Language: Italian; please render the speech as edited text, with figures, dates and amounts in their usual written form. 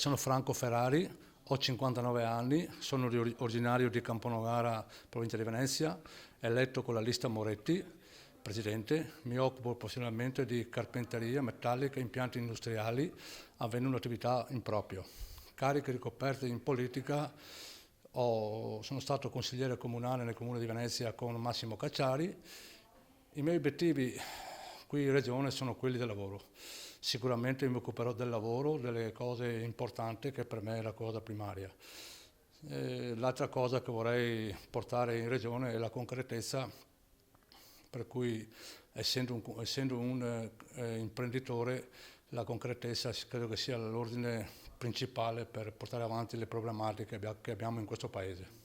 Sono Franco Ferrari, ho 59 anni, sono originario di Camponogara, provincia di Venezia, eletto con la lista Moretti, presidente. Mi occupo professionalmente di carpenteria, metallica e impianti industriali, avendo un'attività in proprio. Cariche ricoperte in politica, sono stato consigliere comunale nel comune di Venezia con Massimo Cacciari. I miei obiettivi qui in regione sono quelli del lavoro. Sicuramente mi occuperò del lavoro, delle cose importanti che per me è la cosa primaria. L'altra cosa che vorrei portare in regione è la concretezza, per cui essendo un imprenditore, la concretezza credo che sia l'ordine principale per portare avanti le problematiche che abbiamo in questo Paese.